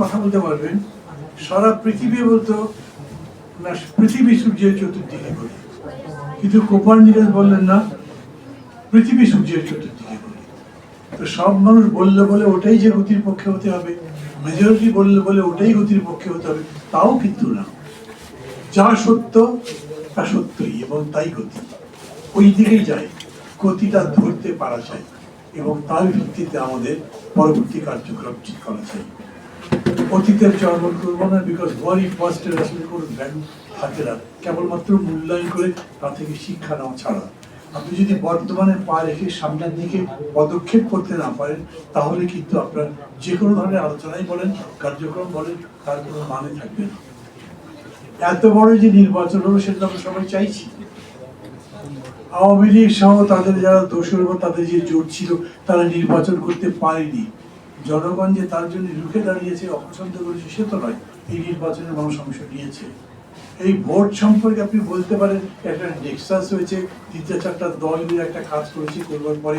কথা বলতে পারবেন, সারা পৃথিবী বলতো না পৃথিবী সূর্যের চতুর্দিকে ঘোরে, কিন্তু কোপার্নিকাস বললেন না পৃথিবী সূর্যের চতুর্দিকে ঘোরে। তো সব মানুষ বললে বলে ওটাই যে গতির পক্ষে হতে হবে, মেজরিটি বললে বলে ওটাই গতির পক্ষে হতে হবে, তাও কিন্তু না। যা সত্য তা সত্যই এবং তাই গতি, ওই দিকেই যায়, গতিটা ধরতে পারা চাই এবং তার ভিত্তিতে আমাদের পরবর্তী কার্যক্রম ঠিক করা চাই। অতীতের চর্বণ করবো না, বিকজ ওয়ারি ফার্স্টের আসলে কোনো ভ্যালু থাকে না, কেবলমাত্র মূল্যায়ন করে তা থেকে শিক্ষা নেওয়া ছাড়া। আপনি যদি বর্তমানে পা রেখে সামনের দিকে পদক্ষেপ করতে না পারেন, তাহলে কিন্তু আপনার যে কোনো ধরনের আলোচনাই বলেন, কার্যক্রম বলেন, তার কোনো মানে থাকবে না। এত বড় যে নির্বাচন হলো সেটা আমরা সবাই চাইছি। আওয়ামী লীগ সহ তাদের যারা দোষর বা তাদের যে জোট ছিল তারা নির্বাচন করতে পারেনি। জনগণ যে তার জন্য রুখে দাঁড়িয়েছে, অপছন্দ করেছে সে তো নয়, এই নির্বাচনের মানুষ অংশ নিয়েছে। এই ভোট সম্পর্কে আপনি বলতে পারেন একটা নেক্সাস হয়েছে, ৩-৪টা দল মিলে একটা কাজ করেছে, করবার পরে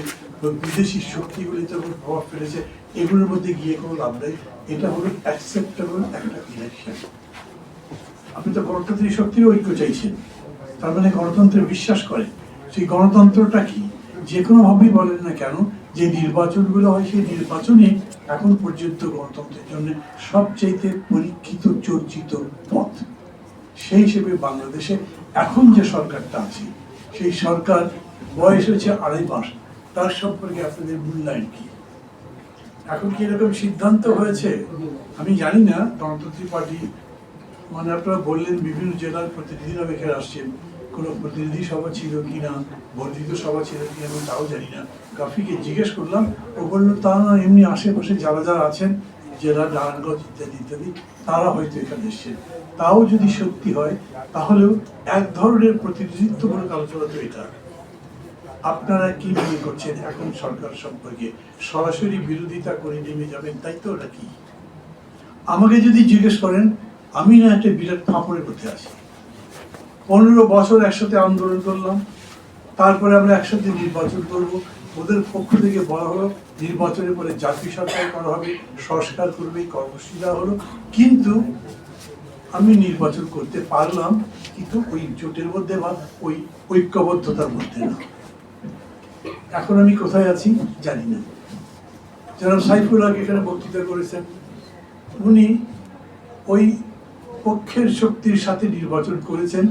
বিদেশি শক্তিগুলিতে প্রভাব ফেলেছে, এগুলোর মধ্যে গিয়ে কোনো লাভ নেই। এটা হলো অ্যাকসেপ্টেবল একটা ইলেকশন। আপনি তো গণতান্ত্রিক শক্তির ঐক্য চাইছেন, তার মানে গণতন্ত্রে বিশ্বাস করেন। সেই গণতন্ত্রটা কি, যে কোনো ভাবেই বলেন না কেন, যে নির্বাচনগুলো হয় সেই নির্বাচনে এখন পর্যন্ত গণতন্ত্রের জন্য সবচেয়ে পরীক্ষিত চর্চিত পথ। সেই হিসেবে বাংলাদেশে এখন যে সরকারটা আছে, সেই সরকার বয়স হয়েছে 2.5 মাস, তার সম্পর্কে আপনাদের মূল্যায়ন কি? এখন কি এরকম সিদ্ধান্ত হয়েছে? আমি জানি না গণতান্ত্রিক পার্টি, মানে আপনারা বললেন বিভিন্ন জেলার প্রতিনিধিরা এখানে আসছেন, কোনো প্রতিনিধি সভা ছিল কিনা, বর্ধিত সভা ছিল কিনা আমি তাও জানি না। কাফিকে জিজ্ঞেস করলাম, ও বললো তা না, এমনি আশেপাশে যারা যারা আছেন জেলা নারায়ণগঞ্জ ইত্যাদি ইত্যাদি তারা হয়তো এখানে এসছেন। তাও যদি সত্যি হয় তাহলেও এক ধরনের প্রতিনিধিত্বমূলক আলোচনা তো এটা। আপনারা কি মনে করছেন এখন সরকার সম্পর্কে? সরাসরি বিরোধিতা করে নেমে যাবেন তাই তো নাকি? আমাকে যদি জিজ্ঞেস করেন, আমি না একটা বিরাট ফাঁপড়ের মধ্যে আছি। 15 বছর একসাথে আন্দোলন করলাম, তারপরে আমরা একসাথে নির্বাচন করব, ওদের পক্ষ থেকে বলা হলো নির্বাচনের পরে জাতীয় সরকার করা হবে, সংস্কার করবে, কর্মসূচি দেওয়া হলো, কিন্তু আমি নির্বাচন করতে পারলাম, কিন্তু ওই জোটের মধ্যে বা ওই ঐক্যবদ্ধতার মধ্যে না। এখন আমি কোথায় আছি জানি না। যারা সাইফুল হক এখানে বক্তৃতা করেছেন, উনি ওই পক্ষের শক্তির সাথে নির্বাচন করেছেন,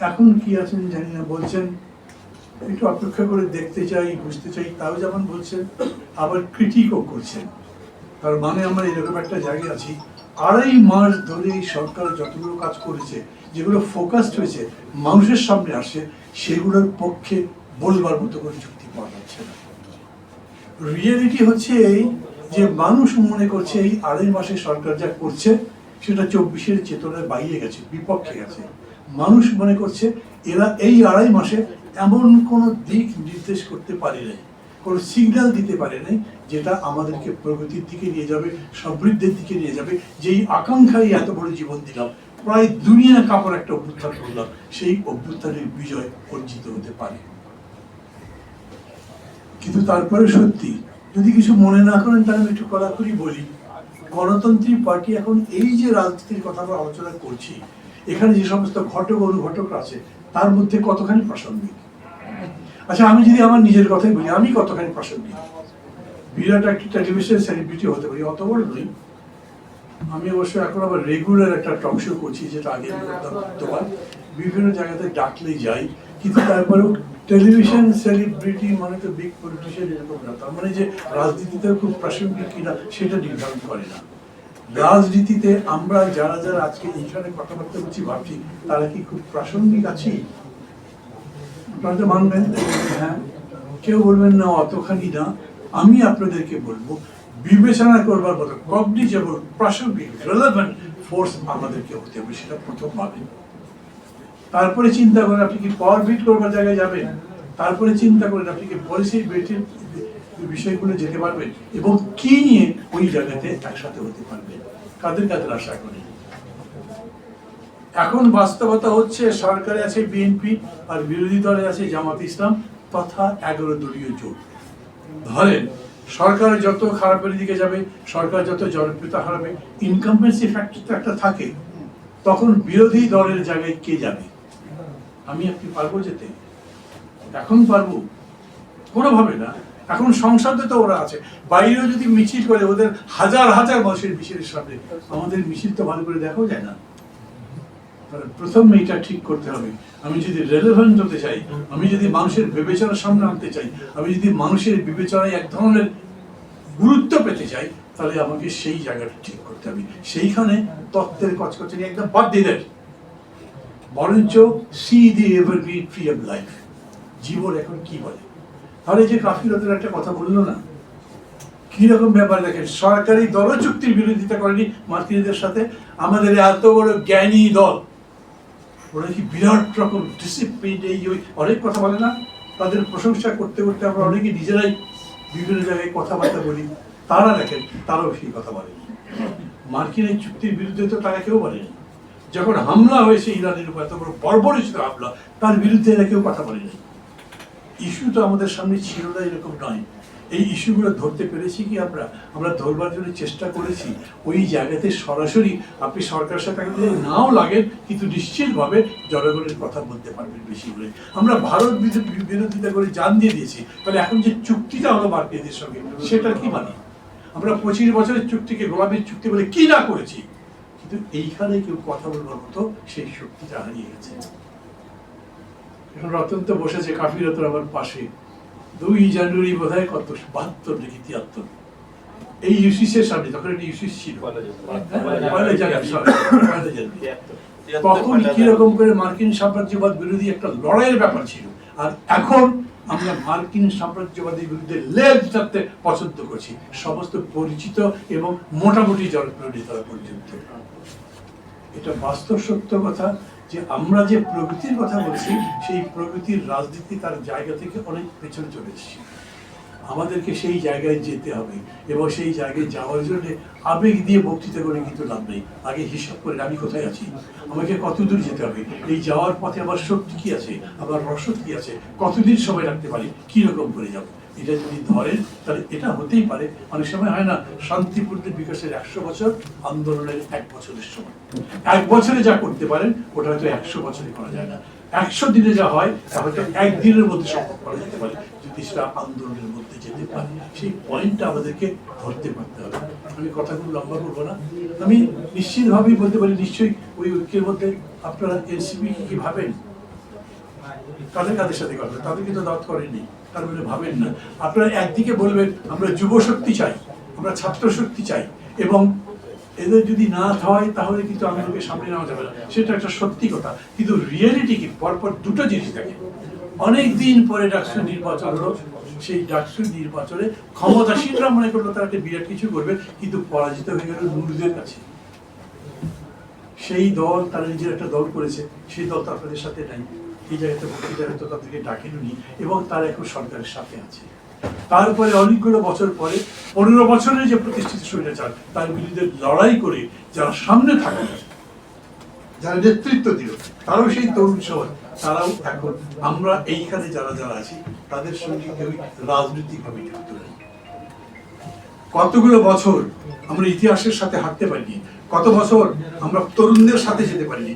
এখন কি আছেন জানি না, বলছেন একটু অপেক্ষা করে দেখতে চাই, বুঝতে চাই, তাও যেমন বলছেন, আবার ক্রিটিকও করছেন। তার মানে আমরা এরকম একটা জায়গায় আছি, 2.5 মাস ধরে এই সরকার যতগুলো কাজ করেছে, যেগুলো ফোকাসড হয়েছে, মানুষের সামনে আসে, সেগুলোর পক্ষে বলবার মতো করে যুক্তি পাওয়া যাচ্ছে না। রিয়েলিটি হচ্ছে এই যে মানুষ মনে করছে এই 2.5 মাসে সরকার যা করছে সেটা 24-এর চেতনায় বাইরে গেছে, বিপক্ষে গেছে। মানুষ মনে করছে এরা এই 2.5 মাসে এমন কোনো দিক নির্দেশ করতে পারে নাই, কোনো সিগন্যাল দিতে পারে নাই যেটা আমাদেরকে প্রগতির দিকে নিয়ে যাবে, সমৃদ্ধির দিকে নিয়ে যাবে। যেই আকাঙ্ক্ষায় এত বড় জীবন দিলাম, প্রায় দুনিয়া কাপড় একটা অভ্যুত্থান করলাম, সেই অভ্যুত্থানের বিজয় অর্জিত হতে পারে। কিন্তু তারপরে সত্যি যদি কিছু মনে না করেন তাহলে আমি একটু কড়াকড়ি বলি, গণতান্ত্রিক পার্টি এখন এই যে রাজনীতির কথা আমরা আলোচনা করছি, এখানে যে সমস্ত ঘটক অনুঘটক আছে তার মধ্যে কতখানি প্রাসঙ্গিক? আচ্ছা, আমি যদি আমার নিজের কথাই বলি, আমি কতখানি প্রাসঙ্গিক? বিরাট একটি টেলিভিশন সেলিব্রিটি হতে পারি, অত বড় নই। আমি অবশ্য এখন আবার রেগুলার একটা টক শো করছি, যেটা আগে করতাম, বিভিন্ন জায়গাতে ডাকলেই যাই, কিন্তু তারপরেও টেলিভিশন সেলিব্রিটি মানে তো বিগ পলিটিশিয়ান এরকম না। তার মানে যে রাজনীতিতে খুব প্রাসঙ্গিক কিনা সেটা নির্ধারণ করে না। রাজনীতিতে আমরা যারা যারা আজকে এইখানে কথাবার্তা বলছি, ভাবছি তারা কি খুব প্রাসঙ্গিক আছি? আপনারা তো মানবেন, হ্যাঁ, কেউ বলবেন না অতখানি না। আমি আপনাদেরকে বলবো বিবেচনা করবার মতো কগনিজেবল, প্রাসঙ্গিক, রেলেভেন্ট ফোর্স আমাদেরকে হতে হবে, সেটা প্রথম পাবেন। তারপরে চিন্তা করেন আপনি কি পাওয়ার বিট করবার জায়গায় যাবেন, তারপরে চিন্তা করেন আপনি কি পলিসি বেটের বিষয়গুলো যেতে পারবেন এবং কি নিয়ে ওই জায়গাতে একসাথে হতে পারবেন, কাদের কাদের আশা করেন। এখন বাস্তবতা হচ্ছে সরকারে আছে বিএনপি আর বিরোধী দলে আছে জামাত ইসলাম তথা 11 দলীয় জোট। ধরেন সরকার যত খারাপের দিকে যাবে, সরকার যত জনপ্রিয়তা হারাবে, ইনকামবেন্সি ফ্যাক্টর তো একটা থাকে, তখন বিরোধী দলের জায়গায় কে যাবে? আমি আপনি পারবো যেতে? এখন পারবো? কোনোভাবে না। এখন সংসদে তো ওরা আছে, বাইরেও যদি মিছিল করে ওদের হাজার হাজার মানুষের মিছিলের সামনে, আমাদের মিছিল তো ভালো করে দেখাও যায় না। প্রথম এটা ঠিক করতে হবে, আমি যদি রেলেভেন্ট হতে চাই, আমি যদি মানুষের বিবেচনার সামনে আনতে চাই, আমি যদি মানুষের বিবেচনায় এক ধরনের গুরুত্ব পেতে চাই, তাহলে আমাকে সেই জায়গাটা ঠিক করতে হবে। সেইখানে তত্ত্বের কচকচানি একদম বাদ দিয়ে দেয়, বরঞ্চ see the evergreen tree of life, জীবন এখন কি বলে। তাহলে যে কাফিরতের একটা কথা বললো না, কিরকম ব্যাপার দেখেন, সরকারি দল চুক্তির বিরোধিতা করেনি মার্কিনীদের সাথে, আমাদের এত বড় জ্ঞানী দল, ওরা কি বিরাট রকম ডিসিপ্লিন, এই অনেক কথা বলে না, তাদের প্রশংসা করতে করতে আমরা অনেকে নিজেরাই বিভিন্ন জায়গায় কথাবার্তা বলি, তারা দেখেন তারাও সেই কথা বলেনি। মার্কিন এই চুক্তির বিরুদ্ধে তো তারা কেউ বলেনি। যখন হামলা হয়েছে ইরানের উপর, এত বড় বর্বরিত হামলা, তার বিরুদ্ধে এরা কেউ কথা বলেনি। ইস্যু তো আমাদের সামনে ছিল না এরকম নয়। এই ইস্যুগুলো ধরতে পেরেছি কি আমরা ধরবার জন্য চেষ্টা করেছি। ওই জায়গাতে সরাসরি আপনি সরকারের সাথে নাও লাগেন, কিন্তু নিশ্চিতভাবে জনগণের কথা বলতে পারবেন বেশি করে। আমরা ভারত বিরোধিতা করে জান দিয়ে দিয়েছি, তাহলে এখন যে চুক্তিটা হলো মার্কিনদের সঙ্গে, সেটা কি মানে? আমরা 25 বছরের চুক্তিকে গোলামীর চুক্তি বলে কি না করেছি, কিন্তু এইখানে কেউ কথা বলবার মতো সেই শক্তিটা হারিয়ে গেছে। এখন রতন তো বসেছে কাফিরত আমার পাশে, 2 জানুয়ারি বোধ হয় কত 72 নাকি 73, এই ইউসিসের সামনে, তখন একটা ইউসিস ছিল, তখন কিরকম করে মার্কিন সাম্রাজ্যবাদ বিরোধী একটা লড়াইয়ের ব্যাপার ছিল। আর এখন আমরা মার্কিন সাম্রাজ্যবাদের বিরুদ্ধে লেজ টানতে পছন্দ করছি, সমস্ত পরিচিত এবং মোটামুটি জনপ্রিয় নেতারা পর্যন্ত। এটা বাস্তব সত্য কথা যে আমরা যে প্রগতির কথা বলছি, সেই প্রগতির রাজনীতি তার জায়গা থেকে অনেক পেছনে চলে এসেছে। আমাদেরকে সেই জায়গায় যেতে হবে, এবং সেই জায়গায় যাওয়ার জন্য আবেগ দিয়ে বক্তৃতা করে কিন্তু লাভ নেই। আগে হিসাব করে আমি কোথায় আছি, আমাকে কত দূর যেতে হবে, এই যাওয়ার পথে আমার শক্তি কি আছে, আমার রসদ কি আছে, কতদিন সময় রাখতে পারি, কি রকম করে যাবো, এটা যদি ধরেন তাহলে এটা হতেই পারে। অনেক সময় হয় না, শান্তিপূর্ণ বিকাশের 100 বছর, আন্দোলনের 1 বছরের সময়। 1 বছরে যা করতে পারেন ওটা হয়তো 100 বছরে করা যায় না। 100 দিনে যা হয় তা হয়তো 1 দিনের মধ্যে সম্ভব করা যেতে পারে, যদি সেটা আন্দোলনের মধ্যে যেতে পারে। সেই পয়েন্টটা আমাদেরকে ধরতে পারতে হবে। আমি কথাগুলো লম্বা করবো না, আমি নিশ্চিতভাবেই বলতে পারি, নিশ্চয়ই ওই ঐক্যের মধ্যে আপনারা এনসিপি কি ভাবেন, কাদের কাদের সাথে কথা, তাদের কিন্তু দাওয়াত করেননি, তার মানে ভাবেন না। আপনারা একদিকে বলবেন আমরা যুব শক্তি চাই, আমরা ছাত্র শক্তি চাই, এবং এদের যদি না হয় তাহলে কিন্তু আন্দোলনকে সামনে নেওয়া যাবে না, সেটা একটা সত্যি কথা। কিন্তু রিয়েলিটি কি, পরপর দুটো জিনিস থাকে। অনেক দিন পরে ডাকসু নির্বাচন হলো, সেই ডাকসু নির্বাচনে ক্ষমতাসীনরা মনে করলো তারা একটা বিরাট কিছু করবে, কিন্তু পরাজিত হয়ে গেল নুরদের কাছে। সেই দল, তারা নিজের একটা দল করেছে, সেই দল তো আপনাদের সাথে নাই, এই জায়গাতে বক্তৃতায় তো তাদেরকে ডাকেনি, এবং তারা এখন সরকারের সাথে আছে। তারপরে অনেকগুলো বছর পরে 15 বছরের যে প্রতিষ্ঠিত স্বৈরাচার, তার বিরুদ্ধে লড়াই করে যারা সামনে থাকে, যারা নেতৃত্ব দিল, তারাও সেই তরুণ সমাজ, তারাও এখন আমরা এইখানে যারা যারা আছি তাদের সঙ্গে কেউ রাজনৈতিকভাবে যুক্ত নেই। কতগুলো বছর আমরা ইতিহাসের সাথে হাঁটতে পারিনি, কত বছর আমরা তরুণদের সাথে যেতে পারিনি,